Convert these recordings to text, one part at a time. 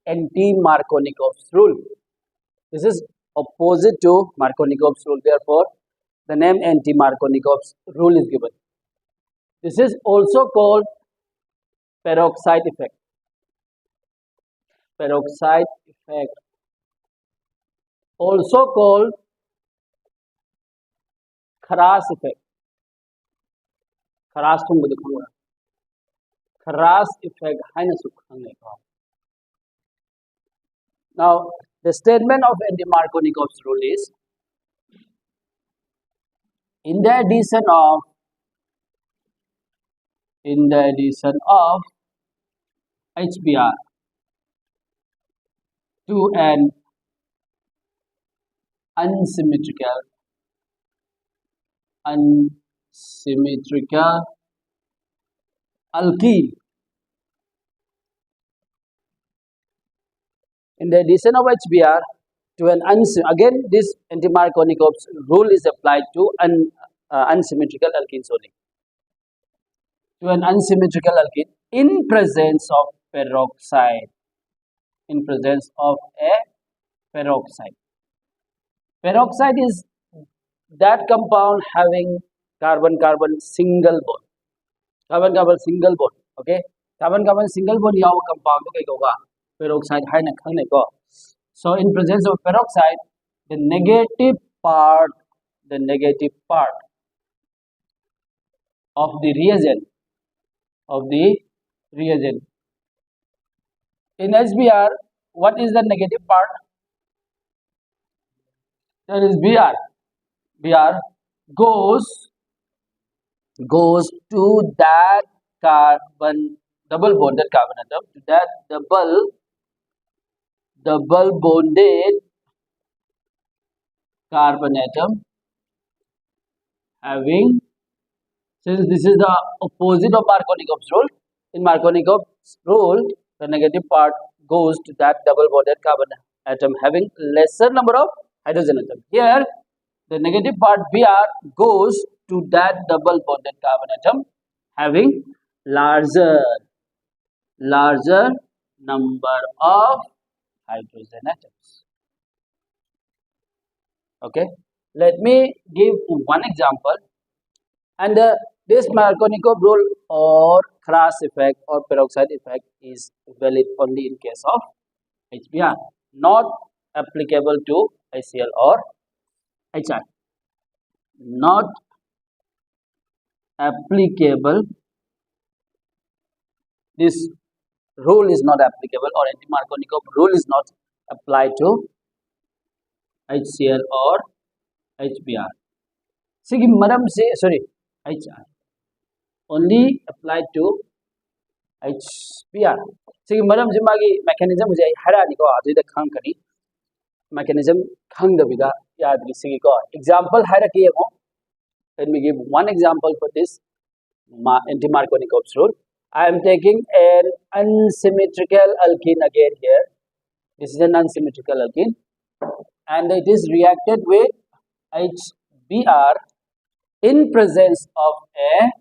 Anti-Markovnikovs rule. This is opposite to Markovnikovs rule. Therefore, the name Anti-Markovnikovs rule is given. This is also called peroxide effect. Peroxide effect, also called Kharas effect. Kharas Kharas effect. Now, the statement of Anti-Markovnikovs rule is, in the addition of HBr to an unsymmetrical alkene. In the addition of HBr to an again this Anti-Markovnikovs rule is applied to an unsymmetrical alkenes only. To an unsymmetrical alkene in presence of peroxide. In presence of a peroxide. Peroxide is that compound having carbon-carbon single bond. Carbon-carbon single bond. Okay. Carbon-carbon single bond yaw compound peroxide hai na khang ko. So in presence of peroxide, the negative part of the reagent in HBr, what is the negative part? That is Br. Br goes to that carbon double bonded carbon atom, to that double bonded carbon atom having, since this is the opposite of Markovnikovs rule, in Markovnikovs rule the negative part goes to that double bonded carbon atom having lesser number of hydrogen atoms. Here the negative part Br goes to that double bonded carbon atom having larger number of hydrogen atoms. Okay, let me give one example, and this Markovnikov rule or Kharas effect or peroxide effect is valid only in case of HBr, not applicable to HCl or HI. Not applicable. This rule is not applicable, or Anti-Markovnikov rule is not applied to HCl or HBr. HI. Only applied to HBr. Mechanism mechanism example let me give one example for this Anti-Markovnikovs rule. I am taking an unsymmetrical alkene again here. This is an unsymmetrical alkene and it is reacted with HBr in presence of a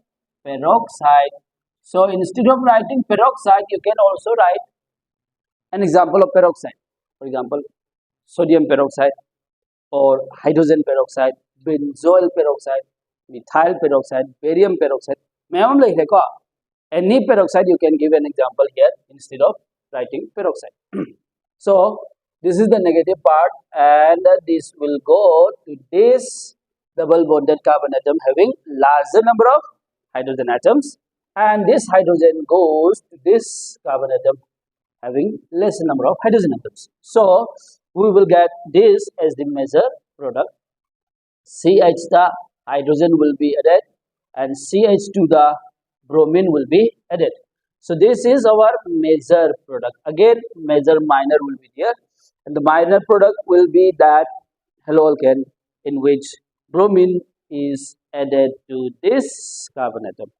peroxide. So instead of writing peroxide, you can also write an example of peroxide. For example, sodium peroxide or hydrogen peroxide, benzoyl peroxide, methyl peroxide, barium peroxide. Any peroxide you can give an example here instead of writing peroxide. So this is the negative part, and this will go to this double bonded carbon atom having larger number of hydrogen atoms, and this hydrogen goes to this carbon atom having lesser number of hydrogen atoms. So we will get this as the major product. CH the hydrogen will be added and CH2 the bromine will be added. So this is our major product. Again, major minor will be there, and the minor product will be that haloalkane in which bromine is added to this carbon atom.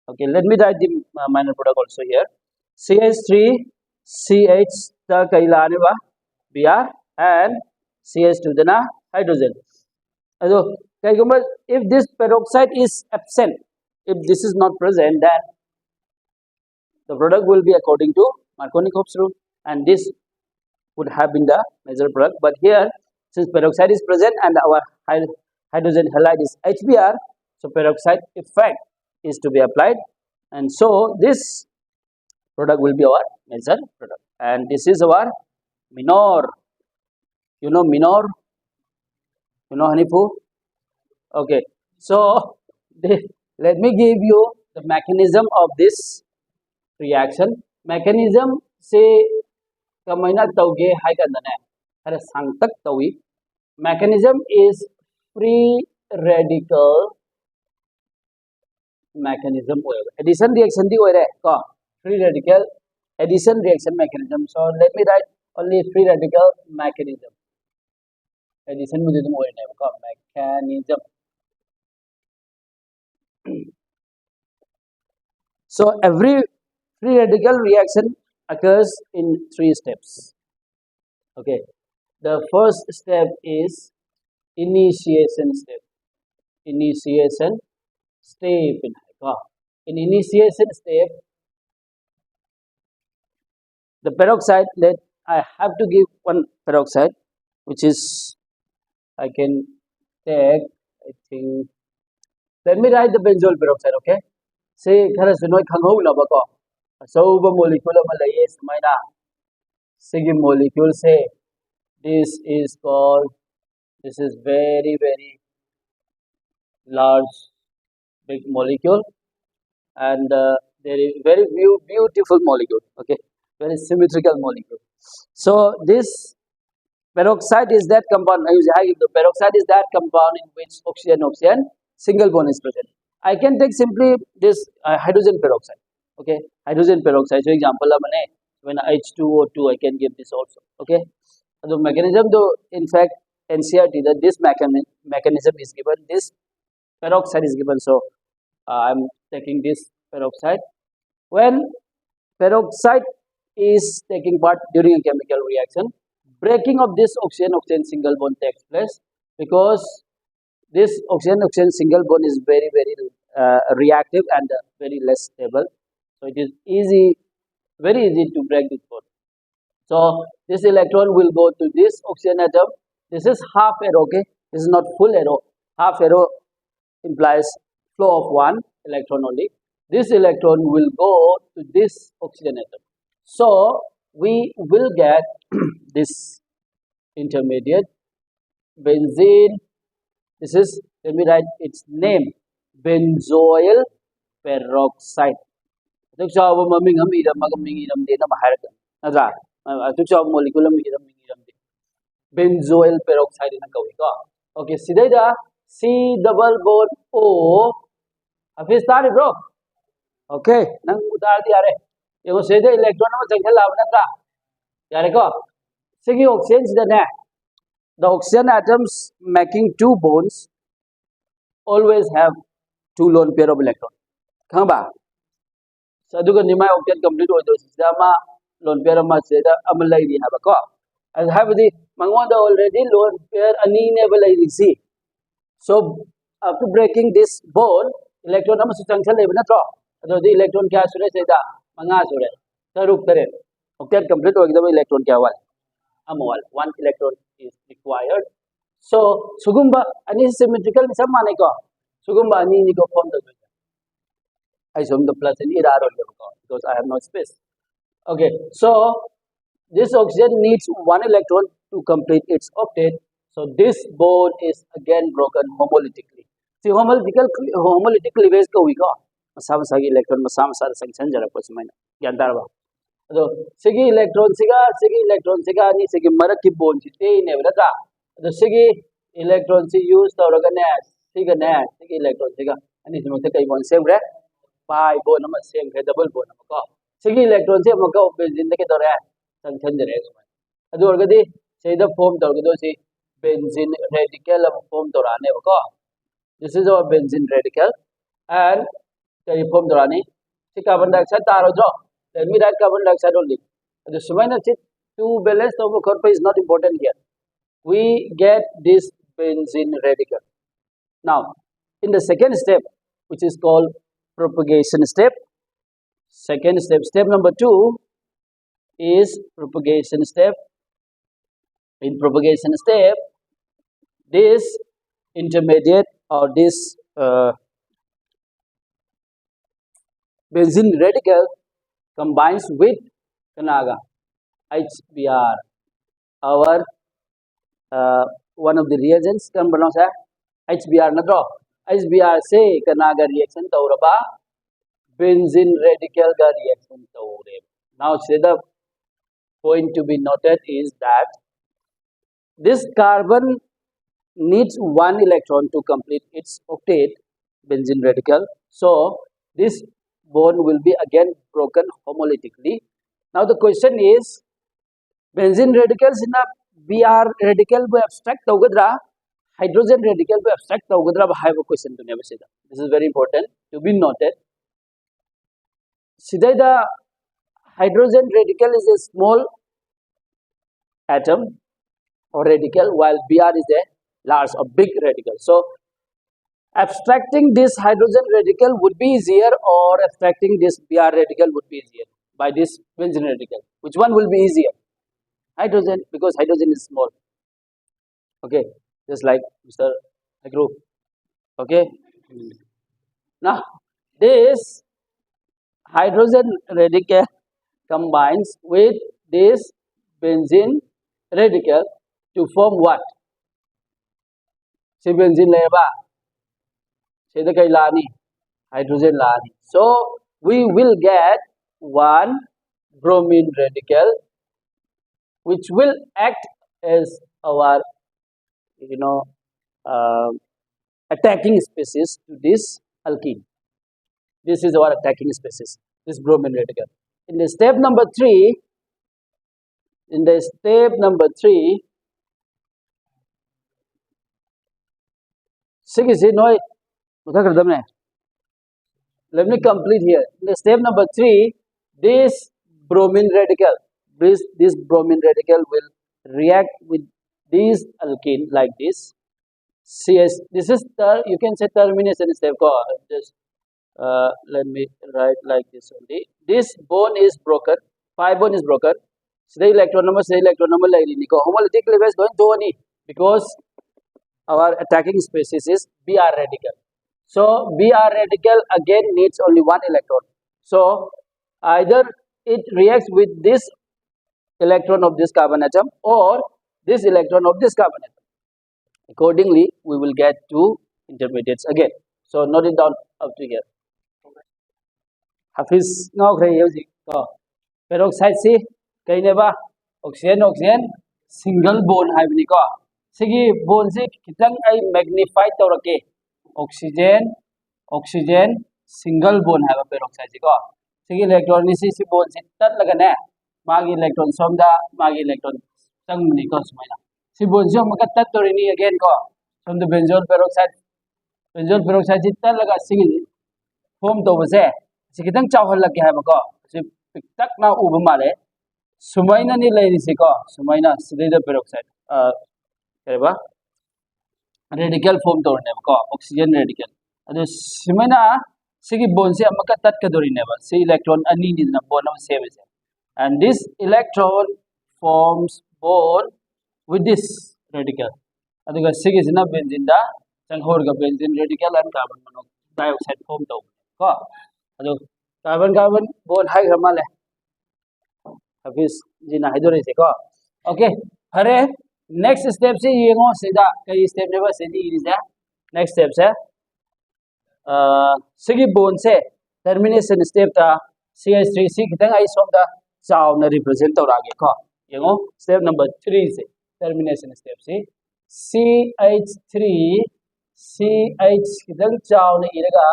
Okay, let me write the minor product also here. CH3 CH the kailane Br and CH2 the hydrogen. So if this peroxide is absent, if this is not present, then the product will be according to Markovnikovs rule. and this would have been the major product. But here, since peroxide is present and our hydrogen halide is HBr, so peroxide effect is to be applied, and so this product will be our major product, and this is our minor. You know minor? You know Hanifu? Okay. So let me give you the mechanism of this reaction. Mechanism say kamaina tauge hai kandane hara sangtak tawi. Mechanism is free radical mechanism. Addition reaction di oire ko free radical addition reaction mechanism. So let me write only free radical mechanism. Addition mujhe tum oire ne ko mechanism. So every free radical reaction occurs in 3 steps. Okay, the first step is initiation step. Initiation step. In initiation step, the peroxide. I have to give one peroxide, which is I can take. I think. Let me write the benzoyl peroxide. Okay. Say khara sunoi khangho na ba ko. So ba molecule ma laye sumaina. Sige molecule say this is called. This is very large big molecule, and there is very beautiful molecule. Okay, very symmetrical molecule. So this peroxide is that compound. The peroxide is that compound in which oxygen single bond is present. I can take simply this hydrogen peroxide. Okay, hydrogen peroxide. So example when H2O2, I can give this also. Okay, the mechanism though in fact NCRT that this mechanism is given. This peroxide is given. So I'm taking this peroxide. When peroxide is taking part during a chemical reaction, breaking of this oxygen single bond takes place, because this oxygen single bond is very reactive and very less stable. So it is very easy to break this bond. So this electron will go to this oxygen atom. This is half arrow. Okay, this is not full arrow. Half arrow implies flow of one electron only. This electron will go to this oxygen atom. So we will get this intermediate benzene. This is, let me write its name, benzoyl peroxide. Molecule benzoyl peroxide na kawi ko. Okay, sidaida C double bond O. Hafiz tari bro. Okay, nang udar di are. Yung sida electron naman jangkal laban na ta. Yare ko. Sige oxygen sida na. The oxygen atoms making 2 bonds always have 2 lone pair of electrons. Kang ba? So aduga nimay oxygen complete oido sida ma lone pair ma sida amalay di haba ko. As have the mangoda already lone pair ani ne balay si. So after breaking this bond, electron naman sa jangkal laban na to. So the electron kya sure sida manga sure. Taruk tare. Octet complete ho ekdam electron kya wal. Amwal 1 electron is required. So sugumba ani symmetrical ni samane ko. Sugumba ani ni ko form the. I assume the plus and error because I have no space. Okay, so this oxygen needs 1 electron to complete its octet. So this bond is again broken homolytically. See homolytic cleavage ko wi ko. Masa electron masa sanction jara ko sumai na. Gyan darba. So sigi electron siga ni sigi marak ki bond si te ne bata. So sigi electron si use to raga ne sigi electron siga ani sumte kai bond same re pi bond nama same re double bond nama ko. Sigi electron si amaka benzene ke to re sanction jara sumai. Adu raga di say the form to raga do si benzene radical form to rane ko. This is our benzene radical and the form to rane si carbon dioxide taro jo. Let me write carbon dioxide only. The Sumaina chit to balance the corpus is not important here. We get this benzene radical. Now, in the second step, which is called propagation step, step number 2, is propagation step. In propagation step, this intermediate or this benzene radical combines with kanaga HBr. Our one of the reagents can pronounce HBr na draw. HBr say kanaga reaction tauraba benzene radical ga reaction taure. Now, the point to be noted is that this carbon needs one electron to complete its octet benzene radical. So this bond will be again broken homolytically. Now the question is, benzene radicals in a Br radical by abstract togadra, hydrogen radical by abstract togadra have a question to never say that. This is very important to be noted. Sidai the hydrogen radical is a small atom or radical, while Br is a large or big radical. So abstracting this hydrogen radical would be easier, or abstracting this Br radical would be easier by this benzene radical. Which one will be easier? Hydrogen, because hydrogen is small. Okay, just like Mr. Agro. Okay. Now this hydrogen radical combines with this benzene radical to form what? Si benzene leba. Say the kailani hydrogen lani. So we will get one bromine radical, which will act as our attacking species to this alkene. This is our attacking species, this bromine radical. In the step number 3, let me complete here. In the step number 3, this bromine radical, this bromine radical will react with this alkene like this. CS. This is you can say termination step. Just let me write like this only. This bond is broken. Pi bond is broken. So the electron number like homolytic level is going to only because our attacking species is Br radical. So Br radical again needs only one electron. So either it reacts with this electron of this carbon atom or this electron of this carbon atom. Accordingly, we will get two intermediates again. So note it down up to here. Hafiz ngau khay yoji ko peroxide si kay neba oxygen single bond haibni ko sigi bond si kitang ay magnify tawrake oxygen single bond haiba peroxide si ko sigi electron ni si bond si tat laga ne magi electron somda magi electron changni ko sumaina si bond si maka tat torini again ko from the benzoyl peroxide si tat laga sigi form to base si kitang chawhal laki haiba ko si piktak na uba male sumaina ni lai si ko sumaina sidida peroxide kaiba radical form to ne ko oxygen radical adu sumaina sigi bond si amaka tat ka dori ne ba si electron ani ni na bond am save is and this electron forms bond with this radical aduga sigi sina benzene da changhor ga benzene radical and carbon dioxide form to ko adu carbon bond hai gamale Hafiz jina haidore se ko okay hare next step se yengo sida kai step ne ba sedi is the next step se sigi bond se termination step ta CH3 si kitang ai som da chaw na represent to rage ko yengo step number 3 se termination step se CH3 CH kitang chaw na iraga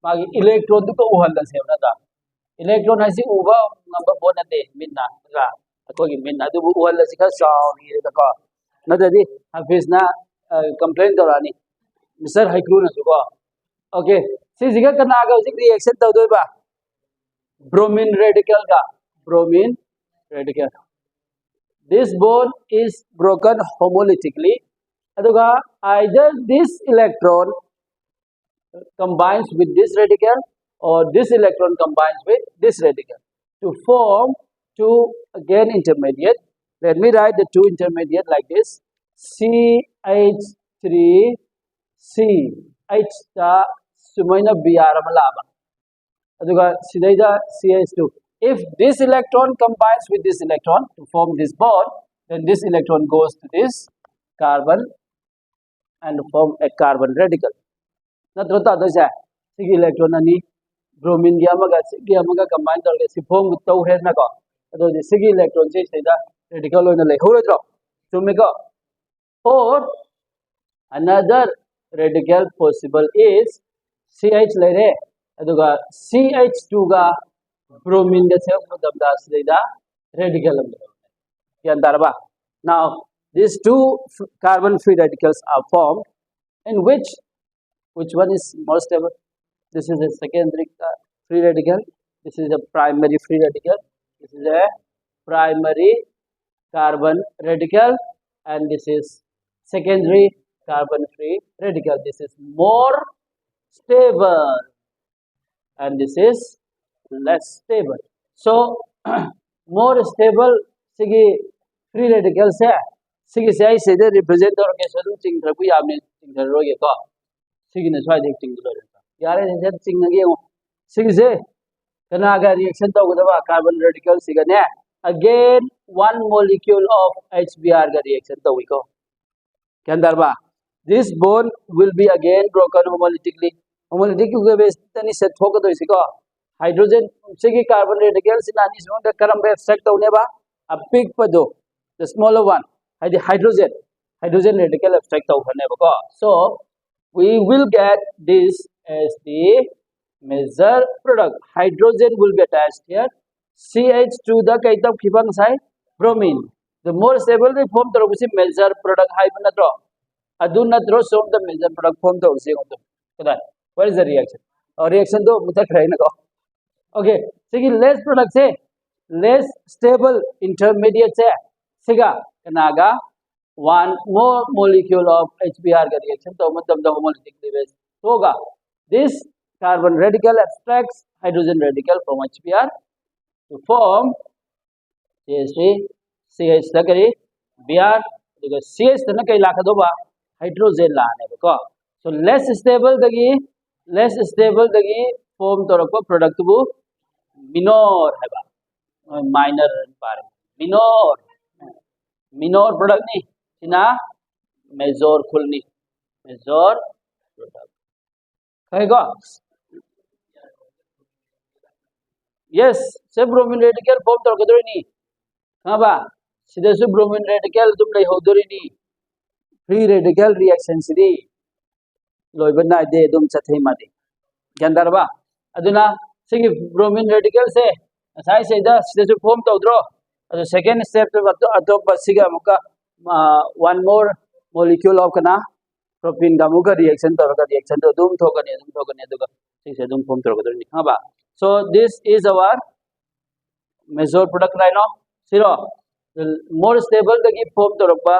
magi electron du ko uhal da se na da electron hasi uba number bond ate minna ga akogi minna du uhal si ka chaw ni iraga ko na dadi Hafiz na complain to rani Mr. Haikru na ko okay si jiga kana ga zik reaction to doi ba bromine radical ka bromine radical this bond is broken homolytically aduga either this electron combines with this radical or this electron combines with this radical to form two again intermediate. Let me write the two intermediate like this. CH3 C H ta sumaina Br amalaba. Aduga sidaida CH2. If this electron combines with this electron to form this bond, then this electron goes to this carbon and form a carbon radical. Natro ta da ja sig electron ani bromine gi amaga combine torga si form tau he na ko. Ado the sig electron se sida radical oina lai horodro. Chume ko. Or another radical possible is CH lere aduga CH2 ga bromine de se madamda sida radical amda. Now these two carbon free radicals are formed in which one is more stable? This is a secondary free radical. This is a primary free radical. This is a primary carbon radical, and this is secondary carbon free radical. This is more stable, and this is less stable. So more stable sigi free radical se sigi se I say the represent or case ching thrabu yamne ching thro ye ko sigi na swai de ching thro yare se ching na ge sigi se kana ga reaction to gudaba carbon radical siga ne again one molecule of HBr ga reaction to we ko Kandarba. This bond will be again broken homolytically. Homolytic base tani set hoga to isiko hydrogen sigi carbon radicals in ani so the karam be effect to ne ba a big pado the smaller one the hydrogen radical effect to ne ba so we will get this as the major product. Hydrogen will be attached here. CH to the kaitab khibang side bromine. The more stable the form the major product hyphenatro. Aduna throw so the major product form the what is the reaction? Or reaction to muta try na go. Okay, sige less product say less stable intermediate say siga kanaga one more molecule of HBr reaction to matlab the homolytic base hoga. This carbon radical abstracts hydrogen radical from HBr to form CH3 CH lagari Br because CH na kai lakadoba hydrogen la ne ko so less stable dagi form torako product bu minor heba minor par minor product ni sina major khulni major product kai go yes se bromine radical form torako dori ni ha ba sida su bromine radical dum dai hodori ni free radical reaction sidi loibana de dum chathai madi gandarba aduna sigi bromine radical se sai se da sida form tawdro adu second step to atop siga muka one more molecule of kana propene ga muka reaction to dum thokani aduga se dum form tawdro ni ha ba so this is our major product line no zero more stable the form tawba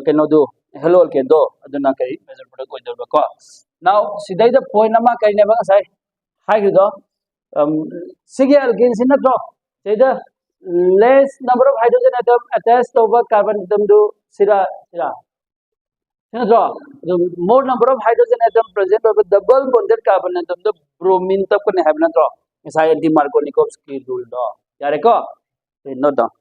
keno do hello ke do aduna kai major product ko do ko now sidai the point nama kai ne ba sai hai do sige alkene sin natro say the less number of hydrogen atom attached over carbon atom do sira natro the more number of hydrogen atom present over double bonded carbon atom the bromine tap ko ne have natro sai Anti-Markovnikovs rule do yare ko note down